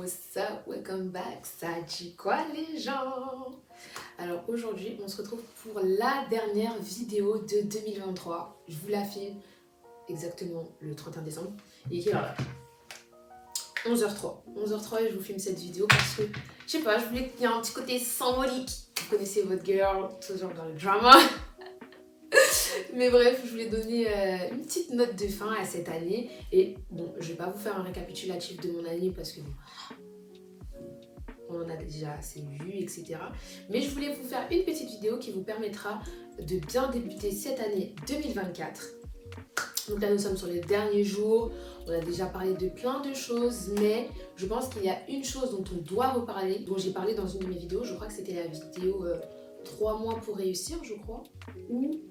ça, welcome back, ça dit quoi les gens? Alors aujourd'hui, on se retrouve pour la dernière vidéo de 2023. Je vous la filme exactement le 31 décembre. Et qui est là 11h03. 11h03 et je vous filme cette vidéo parce que, je sais pas, je voulais qu'il y ait un petit côté symbolique. Vous connaissez votre girl, toujours dans le drama. Mais bref, je voulais donner une petite note de fin à cette année. Et bon, je vais pas vous faire un récapitulatif de mon année parce que bon, on en a déjà assez vu, etc. Mais je voulais vous faire une petite vidéo qui vous permettra de bien débuter cette année 2024. Donc là, nous sommes sur les derniers jours. On a déjà parlé de plein de choses, mais je pense qu'il y a une chose dont on doit reparler, dont j'ai parlé dans une de mes vidéos. Je crois que c'était la vidéo 3 mois pour réussir, je crois. Ou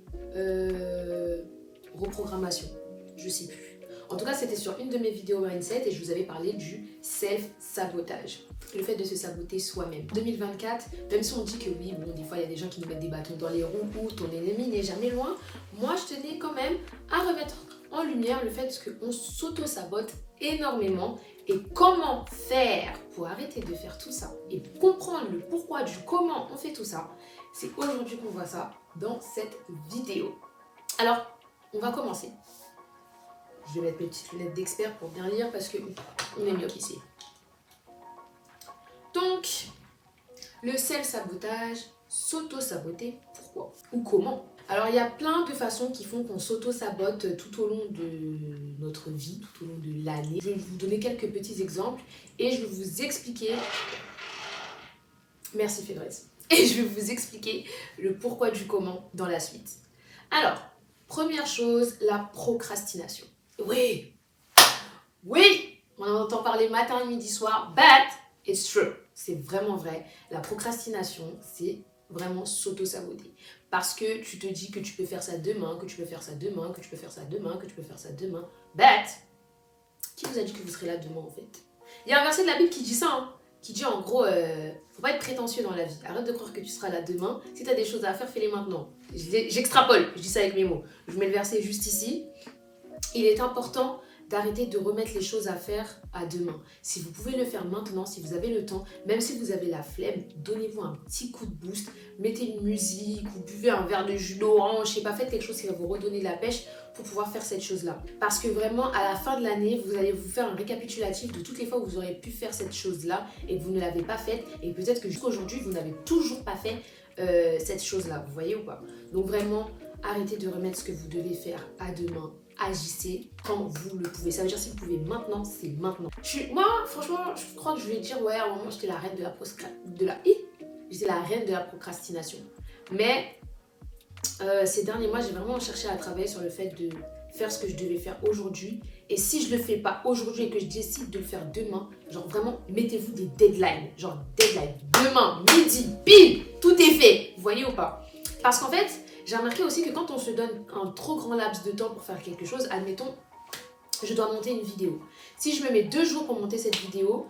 reprogrammation, je sais plus. En tout cas, c'était sur une de mes vidéos mindset et je vous avais parlé du self-sabotage. Le fait de se saboter soi-même. 2024, même si on dit que oui, bon, des fois il y a des gens qui nous mettent des bâtons dans les roues ou ton ennemi n'est jamais loin, moi je tenais quand même à remettre en lumière le fait qu'on s'auto-sabote énormément et comment faire pour arrêter de faire tout ça et comprendre le pourquoi du comment on fait tout ça. C'est aujourd'hui qu'on voit ça dans cette vidéo. Alors, on va commencer. Je vais mettre mes petites lunettes d'expert pour bien lire parce qu'on est mieux qu'ici. Donc, le self-sabotage, s'auto-saboter, pourquoi ou comment? Alors, il y a plein de façons qui font qu'on s'auto-sabote tout au long de notre vie, tout au long de l'année. Je vais vous donner quelques petits exemples et je vais vous expliquer... Merci Fédresse. Et je vais vous expliquer le pourquoi du comment dans la suite. Alors, première chose, la procrastination. Oui, on en entend parler matin et midi soir, but it's true. C'est vraiment vrai. La procrastination, c'est vraiment s'auto-saboter. Parce que tu te dis que tu peux faire ça demain, que tu peux faire ça demain, que tu peux faire ça demain, que tu peux faire ça demain. But, qui vous a dit que vous serez là demain en fait? Il y a un verset de la Bible qui dit ça, hein, qui dit en gros, faut pas être prétentieux dans la vie. Arrête de croire que tu seras là demain. Si tu as des choses à faire, fais-les maintenant. J'extrapole, je dis ça avec mes mots. Je mets le verset juste ici. Il est important d'arrêter de remettre les choses à faire à demain. Si vous pouvez le faire maintenant, si vous avez le temps, même si vous avez la flemme, donnez-vous un petit coup de boost, mettez une musique, ou buvez un verre de jus d'orange, je sais pas, faites quelque chose qui va vous redonner de la pêche pour pouvoir faire cette chose-là. Parce que vraiment, à la fin de l'année, vous allez vous faire un récapitulatif de toutes les fois où vous aurez pu faire cette chose-là et que vous ne l'avez pas faite, et peut-être que jusqu'à aujourd'hui, vous n'avez toujours pas fait cette chose-là, vous voyez ou pas? Donc vraiment, arrêtez de remettre ce que vous devez faire à demain. Agissez quand vous le pouvez. Ça veut dire si vous pouvez maintenant, c'est maintenant. Moi, franchement, je crois que je vais dire, ouais, à un moment, j'étais la reine j'étais la reine de la procrastination. Mais ces derniers mois, j'ai vraiment cherché à travailler sur le fait de faire ce que je devais faire aujourd'hui. Et si je le fais pas aujourd'hui et que je décide de le faire demain, genre vraiment, mettez-vous des deadlines. Genre deadline, demain, midi, pile, tout est fait. Vous voyez ou pas? Parce qu'en fait, j'ai remarqué aussi que quand on se donne un trop grand laps de temps pour faire quelque chose, admettons, je dois monter une vidéo. Si je me mets 2 jours pour monter cette vidéo,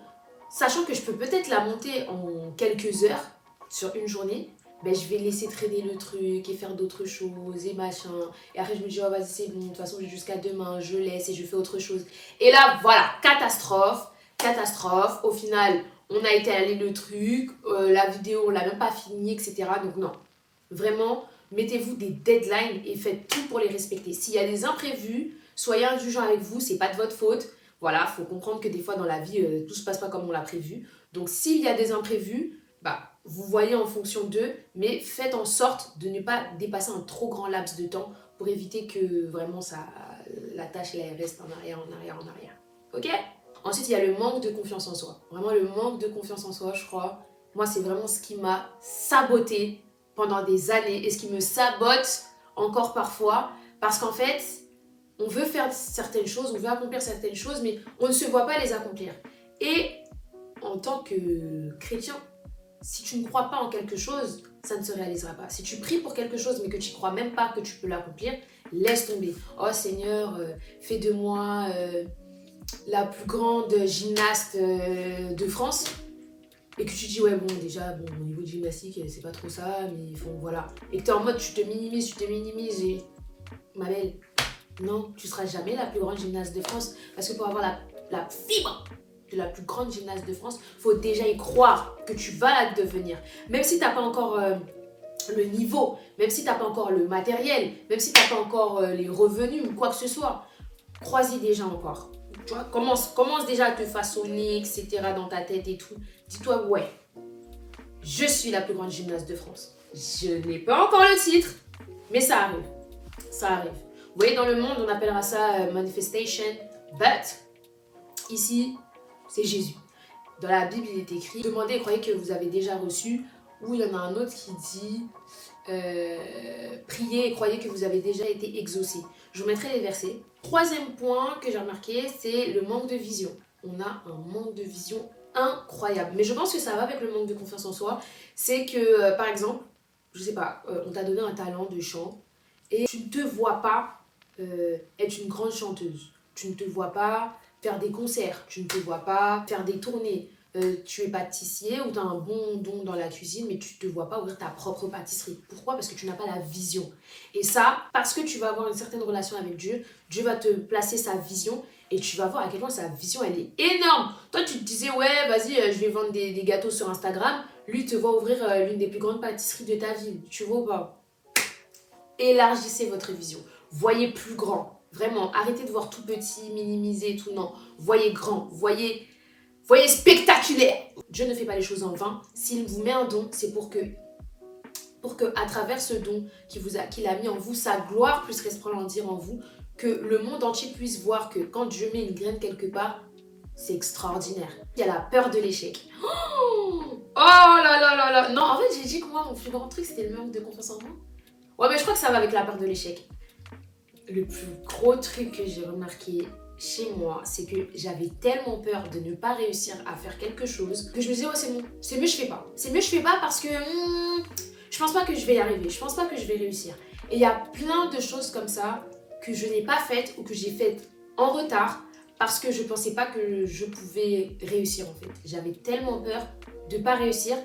sachant que je peux peut-être la monter en quelques heures sur une journée, ben je vais laisser traîner le truc et faire d'autres choses et machin. Et après je me dis, oh vas-y c'est bon, de toute façon j'ai jusqu'à demain, je laisse et je fais autre chose. Et là voilà, catastrophe. Au final, on a étalé le truc, la vidéo on l'a même pas finie, etc. Donc non, vraiment... Mettez-vous des deadlines et faites tout pour les respecter. S'il y a des imprévus, soyez indulgents avec vous, c'est pas de votre faute. Voilà, faut comprendre que des fois dans la vie, tout se passe pas comme on l'a prévu. Donc s'il y a des imprévus, bah, vous voyez en fonction d'eux, mais faites en sorte de ne pas dépasser un trop grand laps de temps pour éviter que vraiment la tâche elle reste en arrière. Ok? Ensuite, il y a le manque de confiance en soi. Vraiment, le manque de confiance en soi, je crois, moi, c'est vraiment ce qui m'a saboté pendant des années et ce qui me sabote encore parfois parce qu'en fait on veut faire certaines choses, on veut accomplir certaines choses mais on ne se voit pas les accomplir. Et en tant que chrétien, si tu ne crois pas en quelque chose, ça ne se réalisera pas. Si tu pries pour quelque chose mais que tu ne crois même pas que tu peux l'accomplir, laisse tomber. Oh Seigneur, fais de moi la plus grande gymnaste de France. Et que tu dis, ouais, bon, déjà, bon, au niveau de gymnastique, c'est pas trop ça, mais il faut, voilà. Et que t'es en mode, tu te minimises, et ma belle, non, tu seras jamais la plus grande gymnaste de France, parce que pour avoir la fibre de la plus grande gymnaste de France, il faut déjà y croire que tu vas la devenir. Même si tu n'as pas encore le niveau, même si tu n'as pas encore le matériel, même si tu n'as pas encore les revenus ou quoi que ce soit, crois-y déjà encore. Tu vois, commence déjà à te façonner, etc. dans ta tête et tout. Dis-toi, ouais, je suis la plus grande gymnaste de France. Je n'ai pas encore le titre, mais ça arrive. Ça arrive. Vous voyez, dans le monde, on appellera ça manifestation, but ici, c'est Jésus. Dans la Bible, il est écrit, demandez et croyez que vous avez déjà reçu. Ou il y en a un autre qui dit, priez et croyez que vous avez déjà été exaucé. Je vous mettrai les versets. Troisième point que j'ai remarqué, c'est le manque de vision. On a un manque de vision incroyable. Mais je pense que ça va avec le manque de confiance en soi. C'est que, par exemple, je sais pas, on t'a donné un talent de chant et tu ne te vois pas être une grande chanteuse. Tu ne te vois pas faire des concerts. Tu ne te vois pas faire des tournées. Tu es pâtissier ou tu as un bon don dans la cuisine, mais tu ne te vois pas ouvrir ta propre pâtisserie. Pourquoi? Parce que tu n'as pas la vision. Et ça, parce que tu vas avoir une certaine relation avec Dieu, Dieu va te placer sa vision et tu vas voir à quel point sa vision, elle est énorme. Toi, tu te disais, ouais, vas-y, je vais vendre des gâteaux sur Instagram. Lui, il te voit ouvrir l'une des plus grandes pâtisseries de ta ville. Tu vois ou pas? Élargissez votre vision. Voyez plus grand. Vraiment, arrêtez de voir tout petit, minimiser, tout. Non, voyez grand, voyez spectaculaire. Dieu ne fait pas les choses en vain. S'il vous met un don, c'est pour que à travers ce don qu'il a mis en vous, sa gloire puisse resplendir en vous, que le monde entier puisse voir que quand Dieu met une graine quelque part, c'est extraordinaire. Il y a la peur de l'échec. Oh là là là là. Non, en fait, j'ai dit que moi, mon plus grand truc, c'était le manque de confiance en moi. Ouais, mais je crois que ça va avec la peur de l'échec. Le plus gros truc que j'ai remarqué chez moi, c'est que j'avais tellement peur de ne pas réussir à faire quelque chose que je me disais, ouais, c'est bon, c'est mieux, je fais pas. C'est mieux, je fais pas parce que je pense pas que je vais y arriver, je pense pas que je vais réussir. Et il y a plein de choses comme ça que je n'ai pas faites ou que j'ai faites en retard parce que je pensais pas que je pouvais réussir en fait. J'avais tellement peur de pas réussir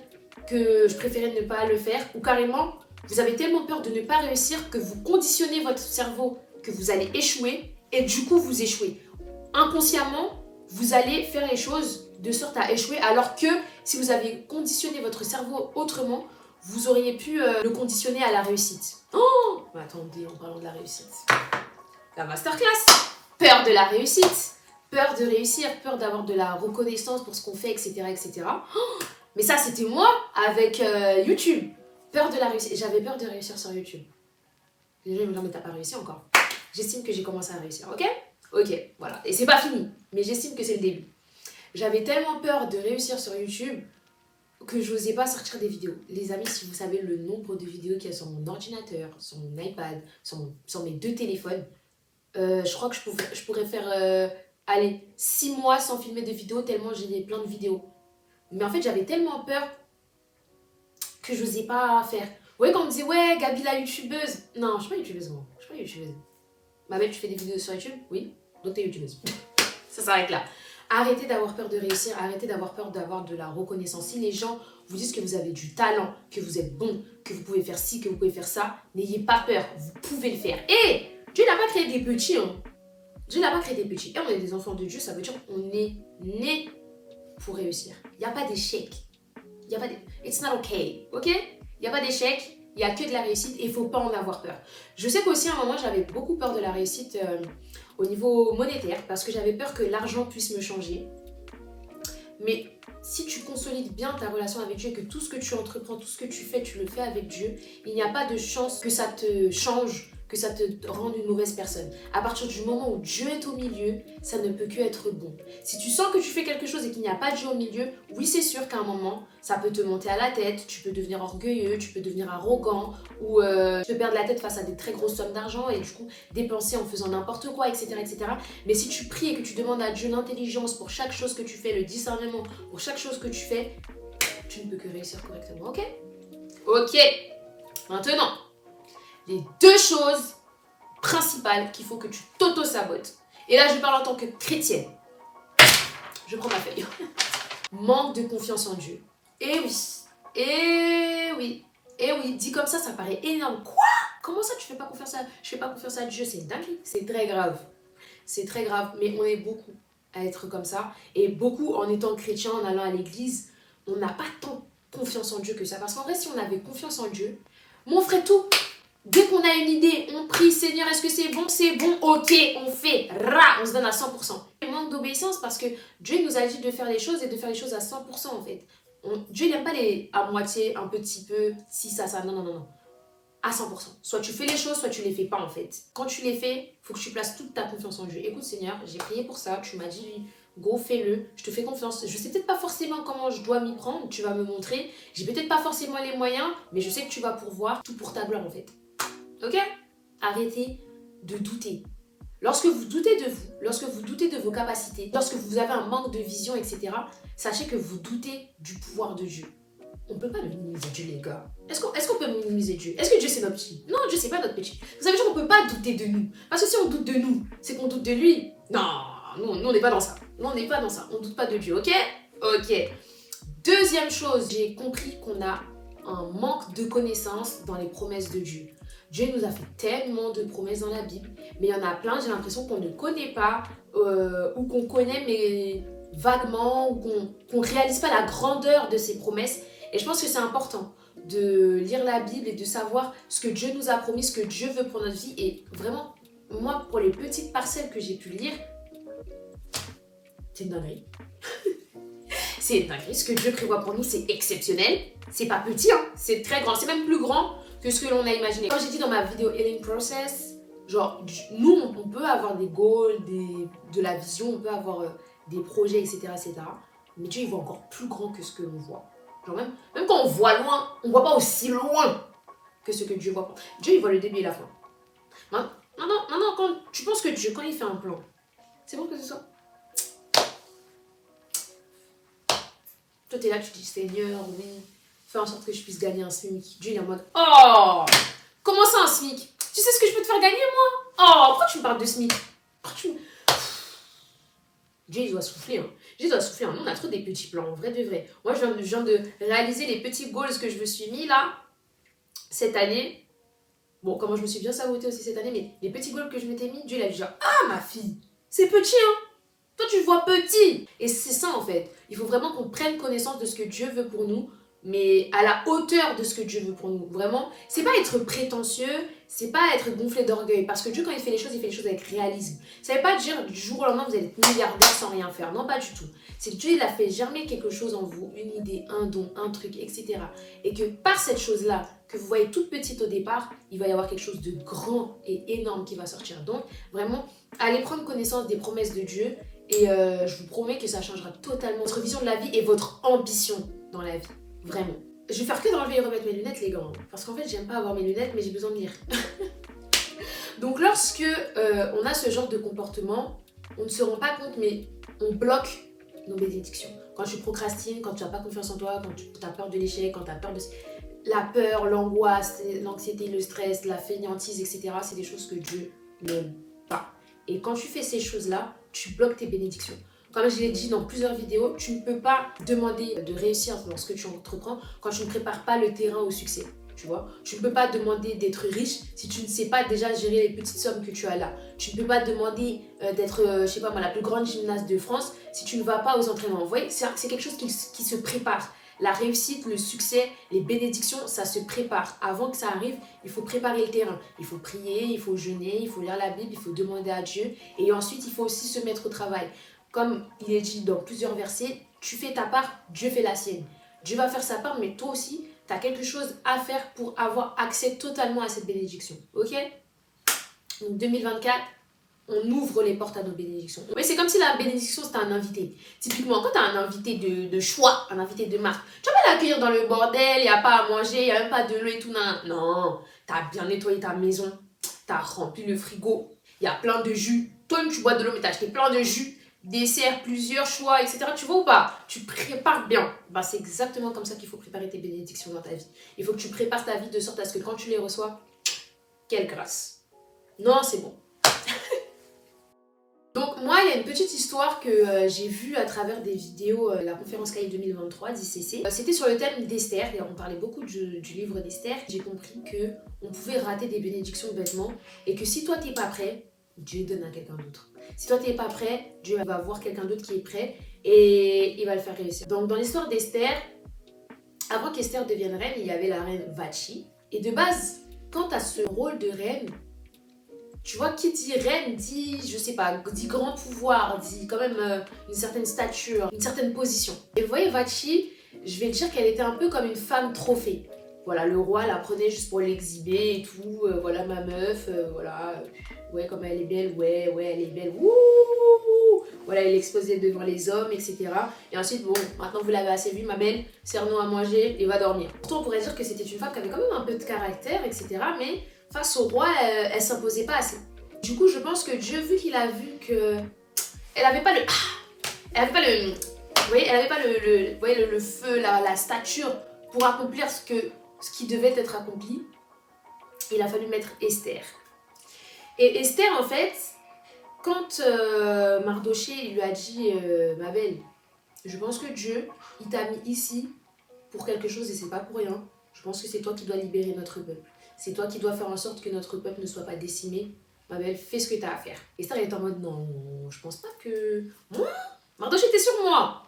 que je préférais ne pas le faire ou carrément, vous avez tellement peur de ne pas réussir que vous conditionnez votre cerveau que vous allez échouer et du coup vous échouez. Inconsciemment, vous allez faire les choses de sorte à échouer alors que si vous avez conditionné votre cerveau autrement, vous auriez pu le conditionner à la réussite. Oh, mais attendez, en parlant de la réussite. La masterclass. Peur de la réussite, peur de réussir, peur d'avoir de la reconnaissance pour ce qu'on fait, etc. etc. Oh, mais ça, c'était moi avec YouTube. Peur de la réussite. J'avais peur de réussir sur YouTube. Les gens me disent, mais t'as pas réussi encore. J'estime que j'ai commencé à réussir, ok? Ok, voilà. Et c'est pas fini, mais j'estime que c'est le début. J'avais tellement peur de réussir sur YouTube que je n'osais pas sortir des vidéos. Les amis, si vous savez le nombre de vidéos qu'il y a sur mon ordinateur, sur mon iPad, sur mes deux téléphones, je crois que je pourrais faire, 6 mois sans filmer de vidéos tellement j'ai plein de vidéos. Mais en fait, j'avais tellement peur que je n'osais pas faire. Vous voyez, quand on me disait, ouais, Gabi la youtubeuse. Non, je suis pas youtubeuse, moi. Je suis pas youtubeuse. Ma belle, tu fais des vidéos sur YouTube? Oui. Donc t'es youtubeuse. Ça s'arrête là. Arrêtez d'avoir peur de réussir, arrêtez d'avoir peur d'avoir de la reconnaissance. Si les gens vous disent que vous avez du talent, que vous êtes bon, que vous pouvez faire ci, que vous pouvez faire ça, n'ayez pas peur, vous pouvez le faire. Et Dieu n'a pas créé des petits, hein. Dieu n'a pas créé des petits. Et on est des enfants de Dieu, ça veut dire qu'on est né pour réussir. Il n'y a pas d'échec. Il n'y a pas de... It's not okay, ok? Il n'y a pas d'échec, il n'y a que de la réussite et il ne faut pas en avoir peur. Je sais qu'aussi à un moment, j'avais beaucoup peur de la réussite au niveau monétaire parce que j'avais peur que l'argent puisse me changer. Mais si tu consolides bien ta relation avec Dieu et que tout ce que tu entreprends, tout ce que tu fais, tu le fais avec Dieu, il n'y a pas de chance que ça te change, que ça te rende une mauvaise personne. À partir du moment où Dieu est au milieu, ça ne peut que être bon. Si tu sens que tu fais quelque chose et qu'il n'y a pas Dieu au milieu, oui, c'est sûr qu'à un moment, ça peut te monter à la tête, tu peux devenir orgueilleux, tu peux devenir arrogant, ou tu peux perdre la tête face à des très grosses sommes d'argent et du coup dépenser en faisant n'importe quoi, etc., etc. Mais si tu pries et que tu demandes à Dieu l'intelligence pour chaque chose que tu fais, le discernement pour chaque chose que tu fais, tu ne peux que réussir correctement, ok? Ok. Maintenant, les deux choses principales qu'il faut que tu t'auto-sabotes. Et là, je parle en tant que chrétienne. Je prends ma feuille. Manque de confiance en Dieu. Et oui. Et oui. Et oui. Dit comme ça paraît énorme. Quoi? Comment ça, tu fais pas confiance à... Je fais pas confiance à Dieu, c'est une dinguerie. C'est très grave. C'est très grave, mais on est beaucoup. à être comme ça. Et beaucoup, en étant chrétien, en allant à l'église, on n'a pas tant confiance en Dieu que ça. Parce qu'en vrai, si on avait confiance en Dieu, on ferait tout. Dès qu'on a une idée, on prie, Seigneur, est-ce que c'est bon, ok, on fait, on se donne à 100%. Il manque d'obéissance parce que Dieu nous a dit de faire les choses et de faire les choses à 100% en fait. Dieu n'aime pas les à moitié, un petit peu, si ça, non. À 100%. Soit tu fais les choses, soit tu les fais pas en fait. Quand tu les fais, il faut que tu places toute ta confiance en Dieu. Écoute Seigneur, j'ai prié pour ça, tu m'as dit go fais-le, je te fais confiance. Je sais peut-être pas forcément comment je dois m'y prendre, tu vas me montrer. J'ai peut-être pas forcément les moyens, mais je sais que tu vas pourvoir tout pour ta gloire en fait. Ok? Arrêtez de douter. Lorsque vous doutez de vous, lorsque vous doutez de vos capacités, lorsque vous avez un manque de vision, etc., sachez que vous doutez du pouvoir de Dieu. On ne peut pas minimiser Dieu, les gars. Est-ce qu'on peut minimiser Dieu? Est-ce que Dieu, c'est notre petit? Non, Dieu, c'est pas notre petit. Vous savez, on ne peut pas douter de nous. Parce que si on doute de nous, c'est qu'on doute de lui. Non, nous, on n'est pas dans ça. Nous, on n'est pas dans ça. On ne doute pas de Dieu, ok? Ok. Deuxième chose, j'ai compris qu'on a un manque de connaissances dans les promesses de Dieu. Dieu nous a fait tellement de promesses dans la Bible, mais il y en a plein, j'ai l'impression qu'on ne connaît pas, ou qu'on connaît, mais vaguement, ou qu'on ne réalise pas la grandeur de ces promesses. Et je pense que c'est important de lire la Bible et de savoir ce que Dieu nous a promis, ce que Dieu veut pour notre vie. Et vraiment, moi, pour les petites parcelles que j'ai pu lire, c'est une dinguerie. C'est une dinguerie. Ce que Dieu prévoit pour nous, c'est exceptionnel. C'est pas petit, hein. C'est très grand. C'est même plus grand que ce que l'on a imaginé. Quand j'ai dit dans ma vidéo Healing Process, genre, nous, on peut avoir des goals, de la vision, on peut avoir des projets, etc., etc. Mais Dieu, il voit encore plus grand que ce que l'on voit. Genre même quand on voit loin, on ne voit pas aussi loin que ce que Dieu voit. Dieu, il voit le début et la fin. Maintenant, quand tu penses que Dieu, quand il fait un plan, c'est bon que ce soit. Toi, tu es là, tu dis, Seigneur, oui, fais en sorte que je puisse gagner un SMIC. Dieu, il est en mode, oh, comment ça un SMIC? Tu sais ce que je peux te faire gagner, moi? Oh, pourquoi tu me parles de SMIC? Dieu, il doit souffler. Hein. Dieu doit souffler. Hein. Nous, on a trop des petits plans, vrai de vrai. Moi, je viens de réaliser les petits goals que je me suis mis là, cette année. Bon, comment je me suis bien sabotée aussi cette année, mais les petits goals que je m'étais mis, Dieu, il a dit genre, ah, ma fille, c'est petit, hein. Toi, tu vois petit. Et c'est ça, en fait. Il faut vraiment qu'on prenne connaissance de ce que Dieu veut pour nous, mais à la hauteur de ce que Dieu veut pour nous. Vraiment, c'est pas être prétentieux, c'est pas être gonflé d'orgueil. Parce que Dieu, quand il fait les choses avec réalisme. Ça veut pas dire du jour au lendemain, vous allez être milliardaire sans rien faire. Non, pas du tout. C'est que Dieu, il a fait germer quelque chose en vous, une idée, un don, un truc, etc. Et que par cette chose-là, que vous voyez toute petite au départ, il va y avoir quelque chose de grand et énorme qui va sortir. Donc, vraiment, allez prendre connaissance des promesses de Dieu. Et je vous promets que ça changera totalement votre vision de la vie et votre ambition dans la vie. Vraiment. Je vais faire que d'enlever et remettre mes lunettes, les gars. Parce qu'en fait, j'aime pas avoir mes lunettes, mais j'ai besoin de lire. Donc, lorsque on a ce genre de comportement, on ne se rend pas compte, mais on bloque nos bénédictions. Quand tu procrastines, quand tu n'as pas confiance en toi, quand tu as peur de l'échec, quand tu as peur de... La peur, l'angoisse, l'anxiété, le stress, la fainéantise, etc. C'est des choses que Dieu n'aime pas. Et quand tu fais ces choses-là, tu bloques tes bénédictions. Comme je l'ai dit dans plusieurs vidéos, tu ne peux pas demander de réussir dans ce que tu entreprends quand tu ne prépares pas le terrain au succès. Tu vois, tu ne peux pas demander d'être riche si tu ne sais pas déjà gérer les petites sommes que tu as là. Tu ne peux pas demander d'être, je sais pas moi, la plus grande gymnaste de France si tu ne vas pas aux entraînements. Vous voyez, c'est quelque chose qui se prépare. La réussite, le succès, les bénédictions, ça se prépare. Avant que ça arrive, il faut préparer le terrain. Il faut prier, il faut jeûner, il faut lire la Bible, il faut demander à Dieu. Et ensuite, il faut aussi se mettre au travail. Comme il est dit dans plusieurs versets, tu fais ta part, Dieu fait la sienne. Dieu va faire sa part, mais toi aussi, tu as quelque chose à faire pour avoir accès totalement à cette bénédiction. Ok? Donc 2024, on ouvre les portes à nos bénédictions. Mais c'est comme si la bénédiction, c'était un invité. Typiquement, quand tu as un invité de choix, un invité de marque, tu vas pas l'accueillir dans le bordel, il n'y a pas à manger, il n'y a même pas de l'eau et tout. Non, tu as bien nettoyé ta maison, tu as rempli le frigo, il y a plein de jus. Toi-même, tu bois de l'eau, mais tu as acheté plein de jus, desserts, plusieurs choix, etc. Tu vois ou pas? Tu prépares bien. Bah, c'est exactement comme ça qu'il faut préparer tes bénédictions dans ta vie. Il faut que tu prépares ta vie de sorte à ce que quand tu les reçois, quelle grâce. Non, c'est bon. Donc moi, il y a une petite histoire que j'ai vue à travers des vidéos, la conférence CAI 2023 d'ICC. C'était sur le thème d'Esther, et on parlait beaucoup du livre d'Esther. J'ai compris qu'on pouvait rater des bénédictions bêtement, et que si toi t'es pas prêt, Dieu donne à quelqu'un d'autre. Si toi, tu n'es pas prêt, Dieu va voir quelqu'un d'autre qui est prêt et il va le faire réussir. Donc, dans l'histoire d'Esther, avant qu'Esther devienne reine, il y avait la reine Vashti. Et de base, quand tu as ce rôle de reine, tu vois, qui dit reine dit, je sais pas, dit grand pouvoir, dit quand même une certaine stature, une certaine position. Et vous voyez, Vashti, je vais dire qu'elle était un peu comme une femme trophée. Voilà, le roi la prenait juste pour l'exhiber et tout. Voilà ma meuf, voilà. Ouais, comme elle est belle, ouais, elle est belle. Wouh! Voilà, elle exposait devant les hommes, etc. Et ensuite, bon, maintenant vous l'avez assez vu, ma belle, sers-nous à manger et va dormir. Pourtant, on pourrait dire que c'était une femme qui avait quand même un peu de caractère, etc. Mais face au roi, elle s'imposait pas assez. Du coup, je pense que Dieu, vu qu'il a vu que elle avait pas le... Elle avait pas le... Vous voyez, elle avait pas le feu, la stature pour accomplir ce qui devait être accompli. Il a fallu mettre Esther. Et Esther, en fait, quand Mardoché lui a dit ma belle, je pense que Dieu, il t'a mis ici pour quelque chose et c'est pas pour rien. Je pense que c'est toi qui dois libérer notre peuple. C'est toi qui dois faire en sorte que notre peuple ne soit pas décimé. Ma belle, fais ce que t'as à faire. Esther, elle est en mode non, je pense pas que... Moi Mardoché, t'es sur moi.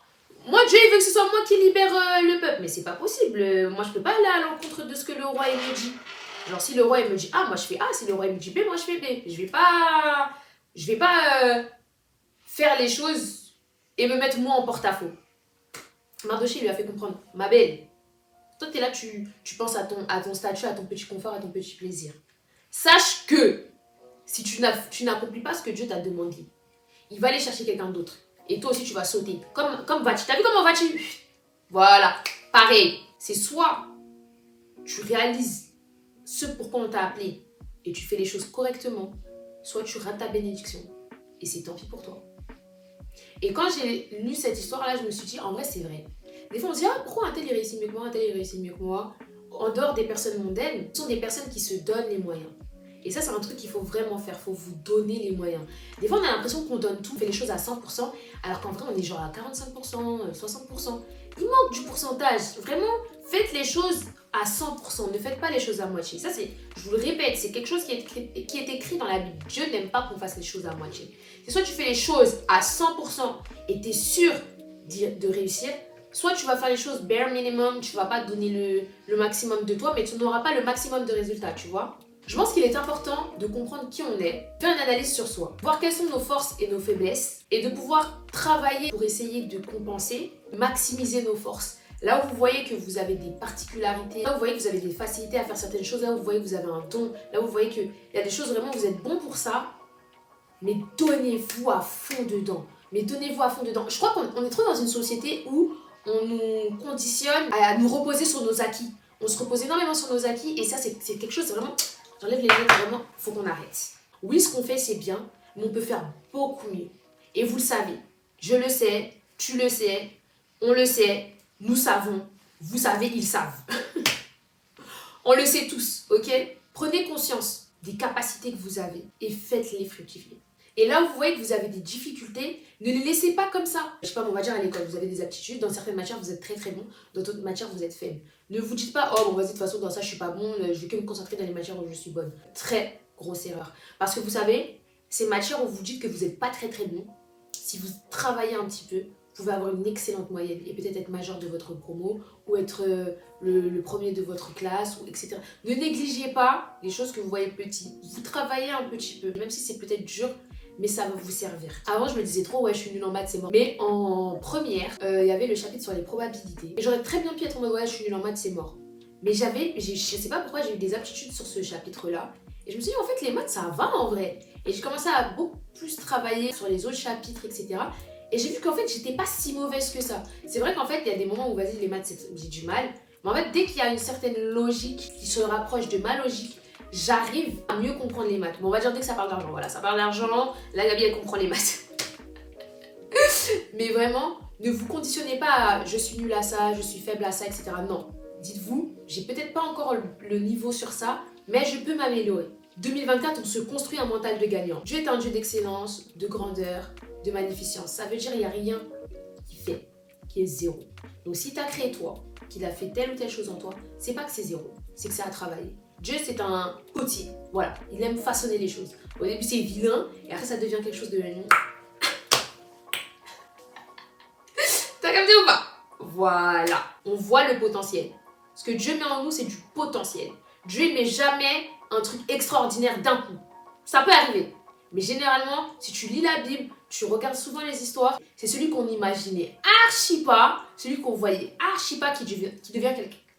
Moi, Dieu, il veut que ce soit moi qui libère le peuple. Mais c'est pas possible. Moi, je peux pas aller à l'encontre de ce que le roi il me dit. Genre, si le roi il me dit A, moi je fais A. Si le roi il me dit B, moi je fais B. Je vais pas faire les choses et me mettre moi en porte-à-faux. Mardoché lui a fait comprendre. Ma belle, toi, t'es là, tu penses à ton statut, à ton petit confort, à ton petit plaisir. Sache que si tu n'accomplis pas ce que Dieu t'a demandé, il va aller chercher quelqu'un d'autre. Et toi aussi, tu vas sauter. Comme Vashti. T'as vu comment Vashti? Voilà. Pareil. C'est soit tu réalises ce pourquoi on t'a appelé et tu fais les choses correctement, soit tu rates ta bénédiction. Et c'est tant pis pour toi. Et quand j'ai lu cette histoire-là, je me suis dit, en vrai, c'est vrai. Des fois, on se dit, ah, pourquoi un tel il réussit mieux que moi, un tel il réussit mieux que moi? En dehors des personnes mondaines, ce sont des personnes qui se donnent les moyens. Et ça, c'est un truc qu'il faut vraiment faire. Il faut vous donner les moyens. Des fois, on a l'impression qu'on donne tout, on fait les choses à 100%, alors qu'en vrai, on est genre à 45%, 60%. Il manque du pourcentage. Vraiment, faites les choses à 100%. Ne faites pas les choses à moitié. Ça, je vous le répète, c'est quelque chose qui est écrit dans la Bible. Dieu n'aime pas qu'on fasse les choses à moitié. C'est soit tu fais les choses à 100% et tu es sûr de réussir, soit tu vas faire les choses bare minimum, tu vas pas donner le maximum de toi, mais tu n'auras pas le maximum de résultats, tu vois. Je pense qu'il est important de comprendre qui on est, faire une analyse sur soi, voir quelles sont nos forces et nos faiblesses, et de pouvoir travailler pour essayer de compenser, maximiser nos forces. Là où vous voyez que vous avez des particularités, là où vous voyez que vous avez des facilités à faire certaines choses, là où vous voyez que vous avez un don, là où vous voyez qu'il y a des choses vraiment, vous êtes bon pour ça, mais donnez-vous à fond dedans. Mais donnez-vous à fond dedans. Je crois qu'on est trop dans une société où on nous conditionne à nous reposer sur nos acquis. On se repose énormément sur nos acquis et ça, c'est quelque chose vraiment... J'enlève les lettres, vraiment, faut qu'on arrête. Oui, ce qu'on fait, c'est bien, mais on peut faire beaucoup mieux. Et vous le savez. Je le sais, tu le sais, on le sait, nous savons, vous savez, ils savent. On le sait tous, ok? Prenez conscience des capacités que vous avez et faites-les fructifier. Et là où vous voyez que vous avez des difficultés, ne les laissez pas comme ça. Je sais pas, on va dire à l'école, vous avez des aptitudes, dans certaines matières vous êtes très très bon, dans d'autres matières vous êtes faible. Ne vous dites pas, oh bon vas-y de toute façon dans ça je suis pas bon, je vais que me concentrer dans les matières où je suis bonne. Très grosse erreur. Parce que vous savez, ces matières où vous dites que vous n'êtes pas très très bon, si vous travaillez un petit peu, vous pouvez avoir une excellente moyenne et peut-être être major de votre promo ou être le premier de votre classe, ou etc. Ne négligez pas les choses que vous voyez petites. Vous travaillez un petit peu, même si c'est peut-être dur, mais ça va vous servir. Avant, je me disais trop, ouais, je suis nulle en maths, c'est mort. Mais en première, il y avait le chapitre sur les probabilités. Et j'aurais très bien pu être en mode, ouais, je suis nulle en maths, c'est mort. Mais je sais pas pourquoi, j'ai eu des aptitudes sur ce chapitre-là. Et je me suis dit, en fait, les maths, ça va en vrai. Et j'ai commencé à beaucoup plus travailler sur les autres chapitres, etc. Et j'ai vu qu'en fait, j'étais pas si mauvaise que ça. C'est vrai qu'en fait, il y a des moments où, vas-y, les maths, j'ai du mal. Mais en fait, dès qu'il y a une certaine logique qui se rapproche de ma logique, j'arrive à mieux comprendre les maths. Bon, on va dire dès que ça parle d'argent, voilà, ça parle d'argent, la Gabi, elle comprend les maths. Mais vraiment, ne vous conditionnez pas à je suis nulle à ça, je suis faible à ça, etc. Non, dites-vous, j'ai peut-être pas encore le niveau sur ça, mais je peux m'améliorer. 2024, on se construit un mental de gagnant. Dieu est un Dieu d'excellence, de grandeur, de magnificence. Ça veut dire qu'il n'y a rien qui est zéro. Donc si tu as créé toi, qu'il a fait telle ou telle chose en toi, c'est pas que c'est zéro, c'est que ça a travaillé. Dieu, c'est un potier. Voilà, il aime façonner les choses. Au début, c'est vilain, et après, ça devient quelque chose de... T'as capté ou pas? Voilà, on voit le potentiel. Ce que Dieu met en nous, c'est du potentiel. Dieu ne met jamais un truc extraordinaire d'un coup. Ça peut arriver. Mais généralement, si tu lis la Bible, tu regardes souvent les histoires, c'est celui qu'on imaginait archi pas, celui qu'on voyait archi pas qui devient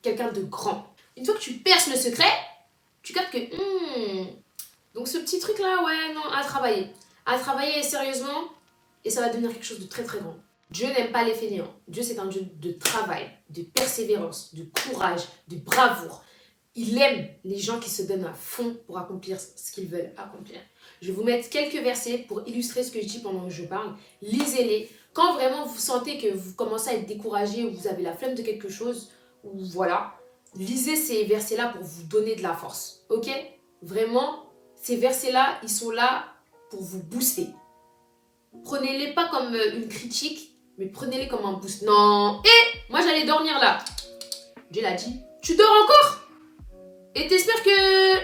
quelqu'un de grand. Une fois que tu perces le secret, tu captes que donc ce petit truc là, ouais, non, à travailler. À travailler sérieusement, et ça va devenir quelque chose de très très grand. Dieu n'aime pas les fainéants. Dieu, c'est un Dieu de travail, de persévérance, de courage, de bravoure. Il aime les gens qui se donnent à fond pour accomplir ce qu'ils veulent accomplir. Je vais vous mettre quelques versets pour illustrer ce que je dis pendant que je parle. Lisez-les. Quand vraiment vous sentez que vous commencez à être découragé ou vous avez la flemme de quelque chose, ou voilà, lisez ces versets-là pour vous donner de la force. Ok? Vraiment, ces versets-là, ils sont là pour vous booster. Prenez-les pas comme une critique, mais prenez-les comme un boost. Non, moi j'allais dormir là. Dieu l'a dit. Tu dors encore? Et t'espères que...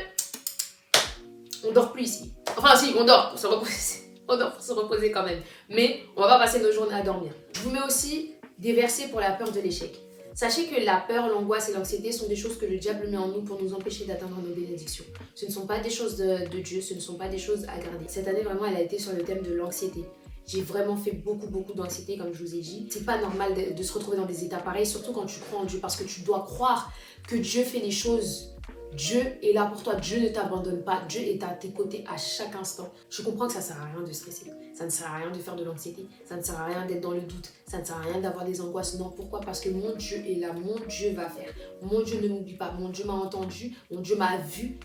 On dort plus ici. Enfin si, on dort pour se reposer. On dort pour se reposer quand même. Mais on va pas passer nos journées à dormir. Je vous mets aussi des versets pour la peur de l'échec. Sachez que la peur, l'angoisse et l'anxiété sont des choses que le diable met en nous pour nous empêcher d'atteindre nos bénédictions. Ce ne sont pas des choses de Dieu, ce ne sont pas des choses à garder. Cette année, vraiment, elle a été sur le thème de l'anxiété. J'ai vraiment fait beaucoup d'anxiété, comme je vous ai dit. C'est pas normal de se retrouver dans des états pareils, surtout quand tu crois en Dieu, parce que tu dois croire que Dieu fait les choses. Dieu est là pour toi, Dieu ne t'abandonne pas, Dieu est à tes côtés à chaque instant. Je comprends que ça ne sert à rien de stresser, ça ne sert à rien de faire de l'anxiété, ça ne sert à rien d'être dans le doute, ça ne sert à rien d'avoir des angoisses. Non, pourquoi? Parce que mon Dieu est là, mon Dieu va faire, mon Dieu ne m'oublie pas, mon Dieu m'a entendu, mon Dieu m'a vu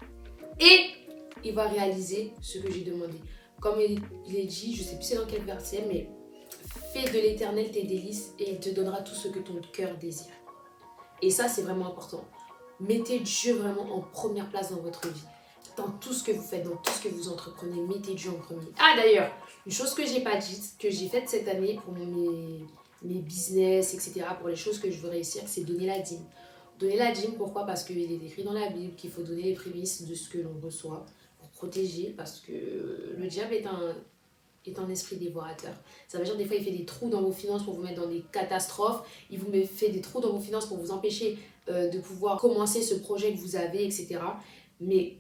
et il va réaliser ce que j'ai demandé. Comme il est dit, je ne sais plus c'est dans quel verset, mais fais de l'Éternel tes délices et il te donnera tout ce que ton cœur désire. Et ça, c'est vraiment important. Mettez Dieu vraiment en première place dans votre vie. Dans tout ce que vous faites, dans tout ce que vous entreprenez, mettez Dieu en premier. Ah d'ailleurs, une chose que j'ai pas dite, que j'ai faite cette année pour mes business, etc., pour les choses que je veux réussir, c'est donner la dîme. Donner la dîme, pourquoi? Parce qu'il est écrit dans la Bible qu'il faut donner les prémices de ce que l'on reçoit pour protéger, parce que le diable est un esprit dévorateur. Ça veut dire des fois il fait des trous dans vos finances pour vous mettre dans des catastrophes, il vous fait des trous dans vos finances pour vous empêcher de pouvoir commencer ce projet que vous avez, etc. Mais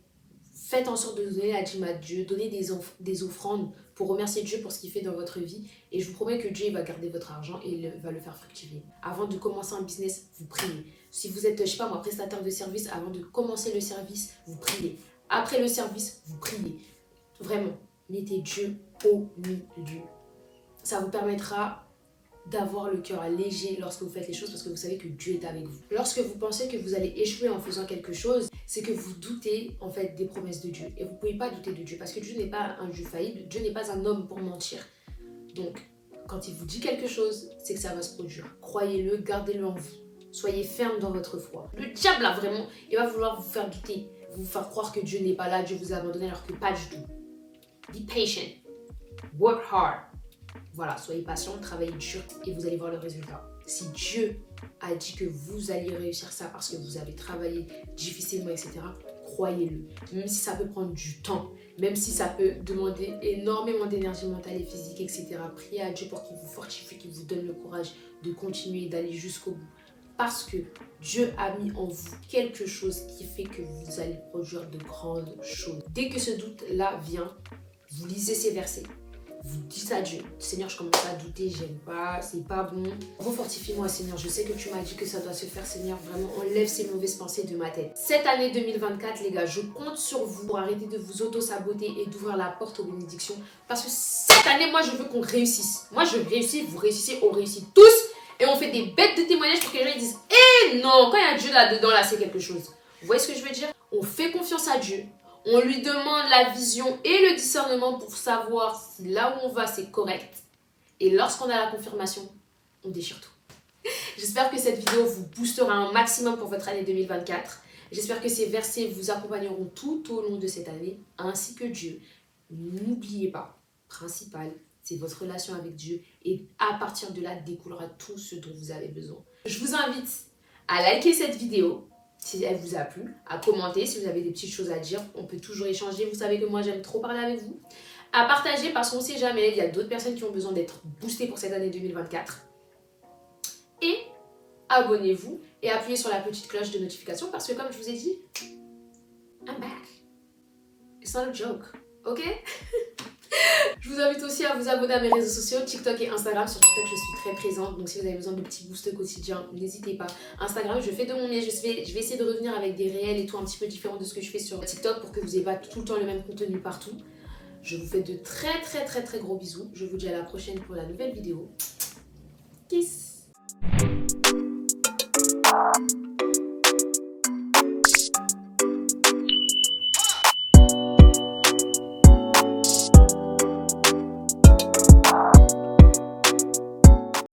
faites en sorte de donner la dîme à Dieu, donnez des offrandes pour remercier Dieu pour ce qu'il fait dans votre vie et je vous promets que Dieu il va garder votre argent et il va le faire fructifier. Avant de commencer un business, vous priez. Si vous êtes, je sais pas moi, prestataire de service, avant de commencer le service, vous priez. Après le service, vous priez. Vraiment, mettez Dieu au milieu. Ça vous permettra d'avoir le cœur léger lorsque vous faites les choses parce que vous savez que Dieu est avec vous. Lorsque vous pensez que vous allez échouer en faisant quelque chose, c'est que vous doutez en fait des promesses de Dieu. Et vous ne pouvez pas douter de Dieu parce que Dieu n'est pas un Dieu faillible, Dieu n'est pas un homme pour mentir. Donc, quand il vous dit quelque chose, c'est que ça va se produire. Croyez-le, gardez-le en vous. Soyez ferme dans votre foi. Le diable là vraiment, il va vouloir vous faire douter, vous faire croire que Dieu n'est pas là, Dieu vous a abandonné alors que pas du tout. Be patient. Work hard. Voilà, soyez patient, travaillez dur et vous allez voir le résultat. Si Dieu a dit que vous alliez réussir ça parce que vous avez travaillé difficilement, etc., croyez-le. Même si ça peut prendre du temps, même si ça peut demander énormément d'énergie mentale et physique, etc., priez à Dieu pour qu'il vous fortifie, qu'il vous donne le courage de continuer, d'aller jusqu'au bout. Parce que Dieu a mis en vous quelque chose qui fait que vous allez produire de grandes choses. Dès que ce doute-là vient, vous lisez ces versets. Vous dites à Dieu, Seigneur, je commence à douter, j'aime pas, c'est pas bon. Refortifie-moi, Seigneur. Je sais que tu m'as dit que ça doit se faire, Seigneur. Vraiment, enlève ces mauvaises pensées de ma tête. Cette année 2024, les gars, je compte sur vous pour arrêter de vous auto-saboter et d'ouvrir la porte aux bénédictions. Parce que cette année, moi, je veux qu'on réussisse. Moi, je réussis, vous réussissez, on réussit tous. Et on fait des bêtes de témoignages pour que les gens disent, eh non, quand il y a Dieu là-dedans, là, c'est quelque chose. Vous voyez ce que je veux dire? On fait confiance à Dieu. On lui demande la vision et le discernement pour savoir si là où on va, c'est correct. Et lorsqu'on a la confirmation, on déchire tout. J'espère que cette vidéo vous boostera un maximum pour votre année 2024. J'espère que ces versets vous accompagneront tout au long de cette année, ainsi que Dieu. N'oubliez pas, principal, c'est votre relation avec Dieu. Et à partir de là, découlera tout ce dont vous avez besoin. Je vous invite à liker cette vidéo, si elle vous a plu, à commenter si vous avez des petites choses à dire. On peut toujours échanger. Vous savez que moi, j'aime trop parler avec vous. À partager parce qu'on ne sait jamais. Il y a d'autres personnes qui ont besoin d'être boostées pour cette année 2024. Et abonnez-vous et appuyez sur la petite cloche de notification parce que comme je vous ai dit, I'm back. It's not a joke, ok? Je vous invite aussi à vous abonner à mes réseaux sociaux, TikTok et Instagram. Sur TikTok, je suis très présente, donc si vous avez besoin de petits boosts quotidiens, n'hésitez pas. Instagram, je fais de mon mieux, je vais essayer de revenir avec des réels et tout un petit peu différents de ce que je fais sur TikTok pour que vous n'ayez pas tout le temps le même contenu partout. Je vous fais de très gros bisous. Je vous dis à la prochaine pour la nouvelle vidéo. Kiss!